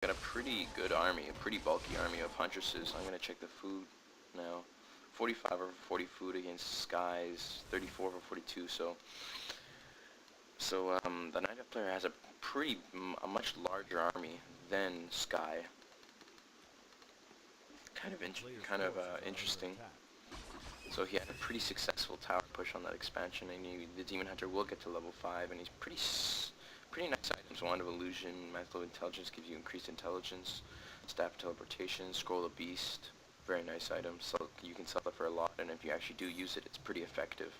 got a pretty good army, a pretty bulky army of huntresses. I'm gonna check the food now. 45 over 40 food against Sky's 34 over 42. So the Night Elf player has a a much larger army than Sky. Interesting. So he had a pretty successful tower push on that expansion, and the Demon Hunter will get to level 5, and he's pretty nice items. Wand of Illusion, Mantle of Intelligence gives you increased intelligence, Staff of Teleportation, Scroll of Beast, very nice item. So you can sell it for a lot, and if you actually do use it, it's pretty effective.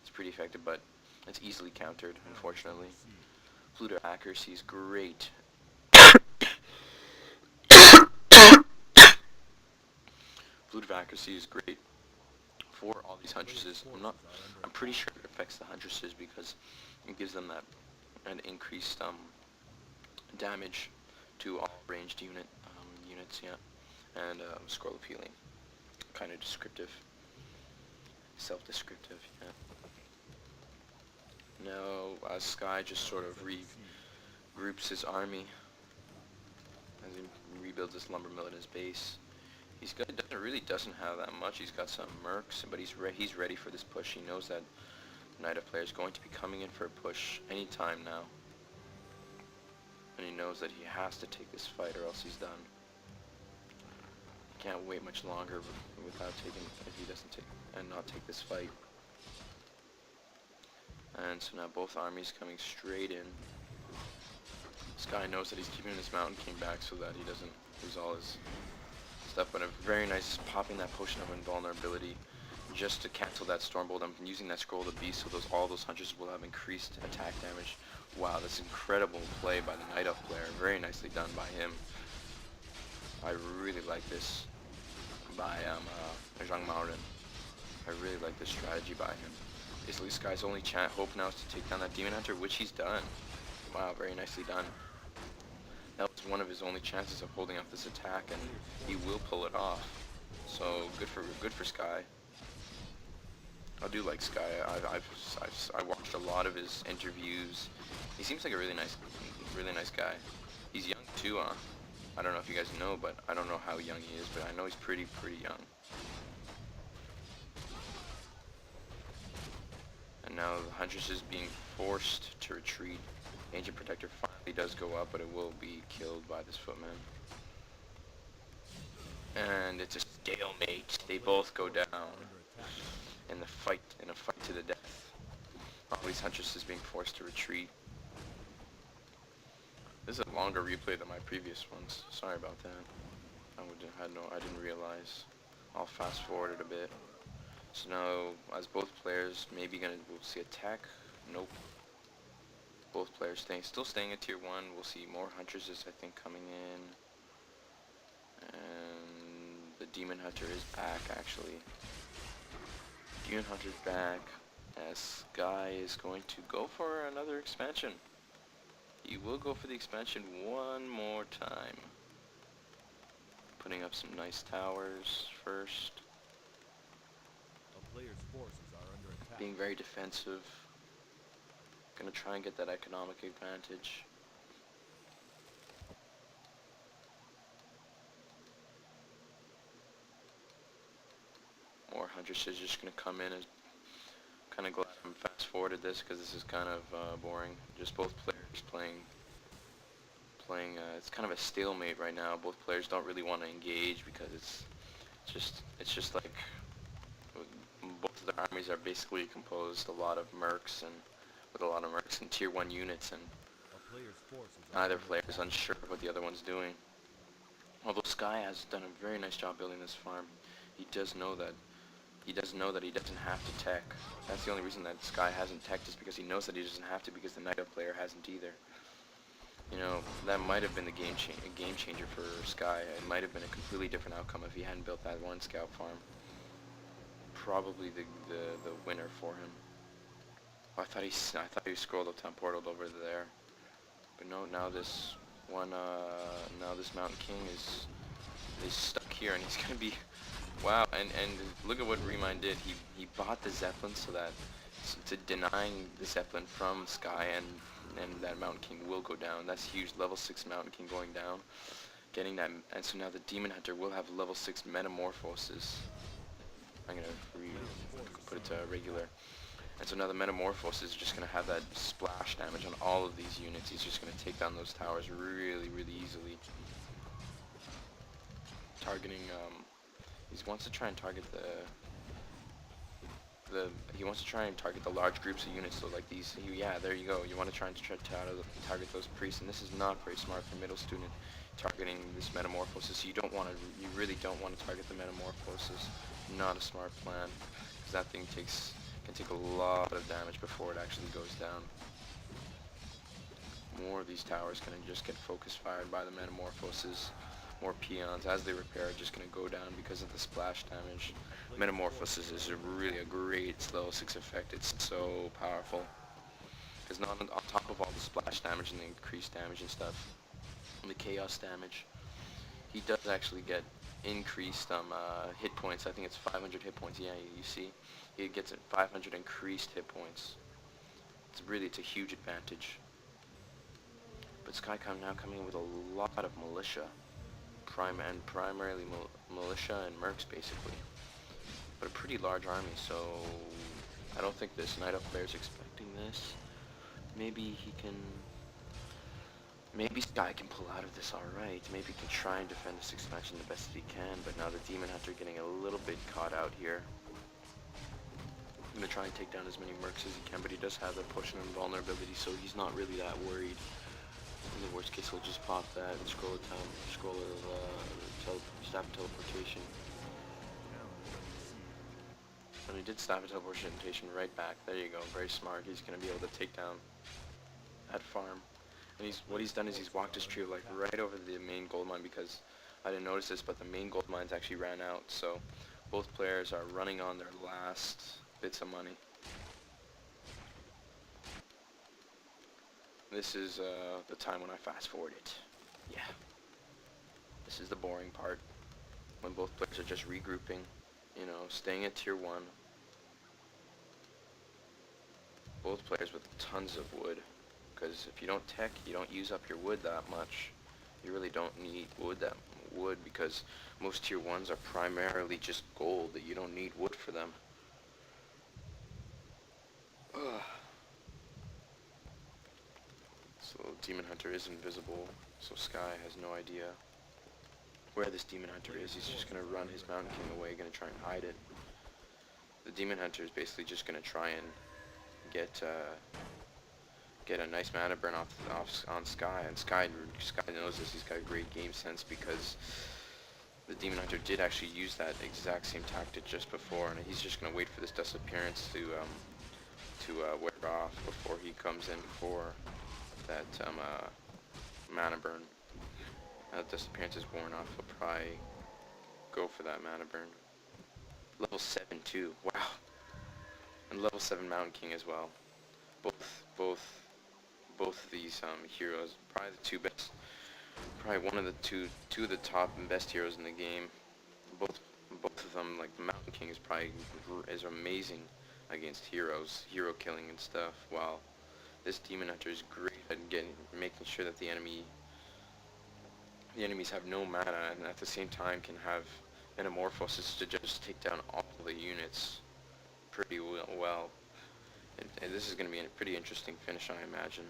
It's pretty effective, but it's easily countered, unfortunately. Flute of Accuracy is great. Flute of Accuracy is great for all these huntresses. I'm pretty sure it affects the huntresses because it gives them an increased damage to all ranged units, yeah. And Scroll of Healing, kind of descriptive, self-descriptive, yeah. Now Sky just sort of regroups his army as he rebuilds this lumber mill at his base. Really doesn't have that much. He's got some mercs, but he's ready for this push. He knows that Night Elf player is going to be coming in for a push anytime now, and he knows that he has to take this fight or else he's done. He can't wait much longer without taking if he doesn't take and not take this fight. And so now both armies coming straight in. Sky knows that he's keeping his Mountain King back so that he doesn't lose all his stuff, but a very nice popping that potion of invulnerability just to cancel that Stormbolt. I'm using that Scroll of the Beast so all those hunters will have increased attack damage. Wow, that's incredible play by the Night Elf player. Very nicely done by him. I really like this by Zhang Maoren. I really like this strategy by him. Basically, Sky's only hope now is to take down that Demon Hunter, which he's done. Wow, very nicely done. That was one of his only chances of holding off this attack, and he will pull it off. So good for Sky. I do like Sky. I watched a lot of his interviews. He seems like a really nice guy. He's young too. I don't know if you guys know, but I don't know how young he is, but I know he's pretty young. And now the Huntress is being forced to retreat. Ancient Protector finally does go up, but it will be killed by this Footman. And it's a stalemate. They both go down in a fight to the death. All these Huntresses being forced to retreat. This is a longer replay than my previous ones. Sorry about that. I didn't realize. I'll fast forward it a bit. So now, as both players we'll see attack. Nope. Both players still staying at tier 1. We'll see more Huntresses, I think, coming in. And the Demon Hunter is back, actually. Demon Hunter's back, as Sky is going to go for another expansion. He will go for the expansion one more time. Putting up some nice towers first. Being very defensive. Gonna try and get that economic advantage. More Huntresses just gonna come in, and kind of glad I'm fast forwarded this because this is kind of boring. Just both players playing. It's kind of a stalemate right now. Both players don't really want to engage because it's just like both of their armies are basically composed with a lot of mercs and tier 1 units, and neither player is unsure of what the other one's doing. Although Sky has done a very nice job building this farm, he does know that he doesn't have to tech. That's the only reason that Sky hasn't teched, is because he knows that he doesn't have to, because the Night Elf player hasn't either. You know, that might have been the game changer for Sky. It might have been a completely different outcome if he hadn't built that one scout farm. Probably the winner for him. Oh, I thought he scrolled up town portaled over there, but no. Now this Mountain King is stuck here, and he's gonna be. Wow, and look at what Remind did. He bought the Zeppelin so that to denying the Zeppelin from Sky, and and that Mountain King will go down. That's huge. Level 6 Mountain King going down. Getting that, and so now the Demon Hunter will have level 6 Metamorphosis. I'm gonna put it to regular. And so now the Metamorphosis is just gonna have that splash damage on all of these units. He's just gonna take down those towers really, really easily. Targeting, he wants to try and target he wants to try and target the large groups of units. So like these, yeah, there you go. You want to try and target those priests, and this is not very smart for middle student. Targeting this Metamorphosis, you really don't want to target the Metamorphosis. Not a smart plan, because that thing can take a lot of damage before it actually goes down. More of these towers can just get focus fired by the Metamorphosis. More peons, as they repair, are just going to go down because of the splash damage. Metamorphosis is really a great level 6 effect. It's so powerful. Because not on top of all the splash damage and the increased damage and stuff, and the chaos damage, he does actually get increased hit points. I think it's 500 hit points. Yeah, you see, he gets 500 increased hit points. It's a huge advantage. But Skycom now coming in with a lot of militia. Primarily militia and mercs, basically. But a pretty large army, so I don't think this Night Elf player is expecting this. Maybe Sky can pull out of this alright. Maybe he can try and defend this expansion the best he can, but now the Demon Hunter getting a little bit caught out here. I'm going to try and take down as many mercs as he can, but he does have the potion of invulnerability, so he's not really that worried. In the worst case, he'll just pop that and scroll of staff of teleportation. And he did staff of teleportation right back. There you go. Very smart. He's going to be able to take down that farm. And what he's done is he's walked his trio like right over the main gold mine, because I didn't notice this, but the main gold mines actually ran out. So both players are running on their last bits of money. This is the time when I fast forward it. Yeah. This is the boring part. When both players are just regrouping, you know, staying at tier 1. Both players with tons of wood. Because if you don't tech, you don't use up your wood that much. You really don't need wood because most tier 1s are primarily just gold, that you don't need wood for them. Ugh. So Demon Hunter is invisible, so Sky has no idea where this Demon Hunter is. He's just going to run his Mountain King away, going to try and hide it. The Demon Hunter is basically just going to try and get a nice mana burn on Sky, and Sky knows this. He's got a great game sense, because the Demon Hunter did actually use that exact same tactic just before, and he's just going to wait for this Disappearance to wear off before he comes in for that mana burn. Now that Disappearance is worn off, he'll probably go for that mana burn. Level 7 too, wow. And level 7 Mountain King as well. Both of these heroes, probably the two best, probably one of the two of the top and best heroes in the game. Both of them, like the Mountain King is amazing against heroes, hero killing and stuff, while this Demon Hunter is great at making sure that the enemies have no mana, and at the same time can have Metamorphosis to just take down all the units pretty well. And this is going to be a pretty interesting finish, I imagine.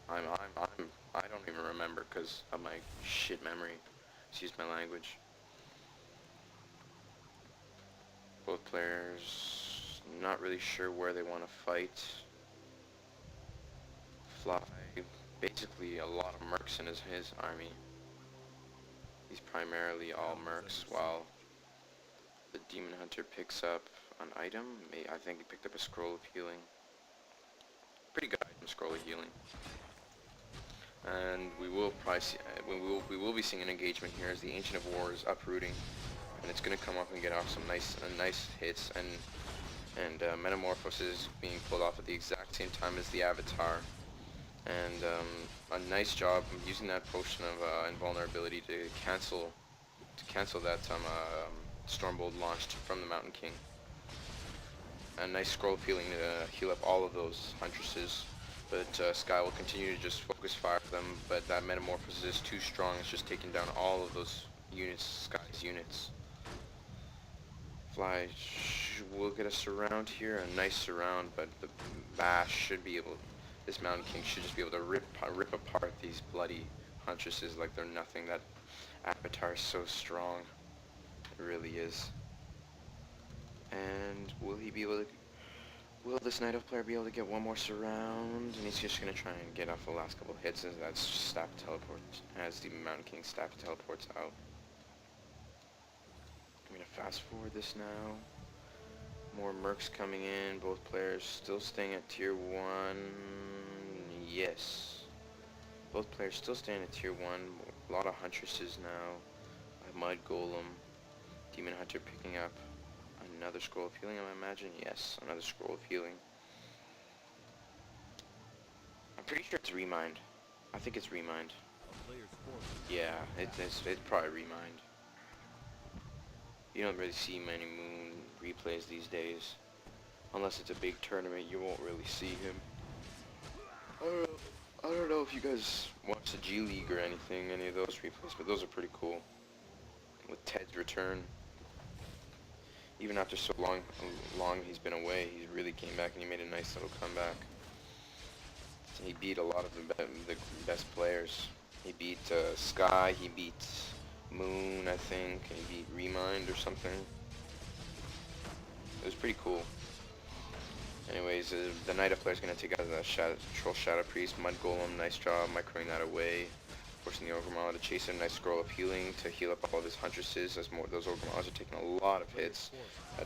I don't even remember because of my shit memory. Excuse my language. Both players not really sure where they want to fight. Fly, basically a lot of mercs in his army. He's primarily all mercs, while the Demon Hunter picks up an item. I think he picked up a scroll of healing. Pretty good item, scroll of healing. And we will probably see, we will be seeing an engagement here as the Ancient of War is uprooting, and it's going to come up and get off some nice hits, and Metamorphosis being pulled off at the exact same time as the Avatar. And a nice job using that potion of invulnerability to cancel that Stormbolt launched from the Mountain King. A nice scroll of healing to heal up all of those Huntresses. But Sky will continue to just focus fire them, but that Metamorphosis is too strong. It's just taking down all of those units, Sky's units. Fly will get a surround here, a nice surround, but the Bash should be able, this Mountain King should just be able to rip apart these bloody Huntresses like they're nothing. That Avatar is so strong. It really is. And will he be able to, will this Night Elf player be able to get one more surround? And he's just going to try and get off the last couple of hits as that staff teleport, as the Mountain King staff teleports out. I'm going to fast forward this now. More mercs coming in, both players still staying at tier 1. Yes. Both players still staying at tier 1. A lot of Huntresses now. A Mud Golem. Demon Hunter picking up another Scroll of Healing, I imagine. Yes, another Scroll of Healing. I'm pretty sure it's Remind. I think it's Remind. Yeah, it's probably Remind. You don't really see many Moon replays these days. Unless it's a big tournament, you won't really see him. I don't know if you guys watch the G League or anything, any of those replays, but those are pretty cool. With Ted's return, even after so long he's been away, he really came back and he made a nice little comeback. He beat a lot of the best players. He beat Sky, he beat Moon, I think, and he beat Remind or something. It was pretty cool. Anyways, the Night Elf player is going to take out the Troll Shadow Priest, Mud Golem, nice job microing that away. Forcing the Ogre to chase a nice Scroll of Healing to heal up all of his Huntresses, as those Ogre are taking a lot of hits.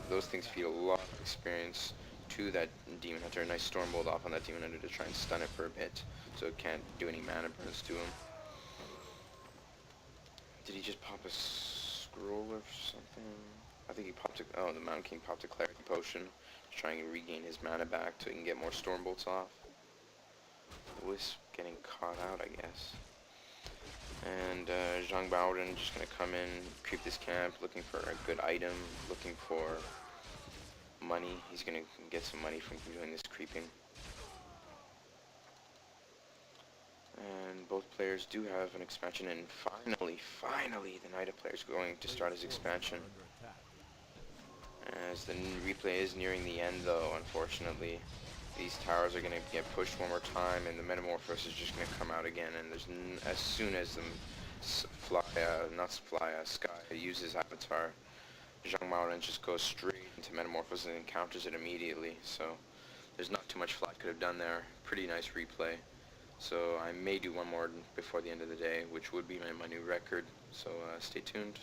Those things feed a lot of experience to that Demon Hunter. A nice Stormbolt off on that Demon Hunter to try and stun it for a bit, so it can't do any mana burns to him. Did he just pop a scroll or something? I think he popped a, oh, the Mountain King popped a Clarity Potion to try and regain his mana back so he can get more Stormbolts off. Wisp getting caught out, I guess. And Zhang Baoren just going to come in, creep this camp, looking for a good item, looking for money. He's going to get some money from doing this creeping. And both players do have an expansion, and finally, the Night Elf player is going to start his expansion. As the replay is nearing the end, though, unfortunately, these towers are going to get pushed one more time, and the Metamorphosis is just going to come out again. And there's as soon as the Sky uses Avatar, Zhang Maoren just goes straight into Metamorphosis and encounters it immediately. So there's not too much Fly could have done there. Pretty nice replay. So I may do one more before the end of the day, which would be my new record. So stay tuned.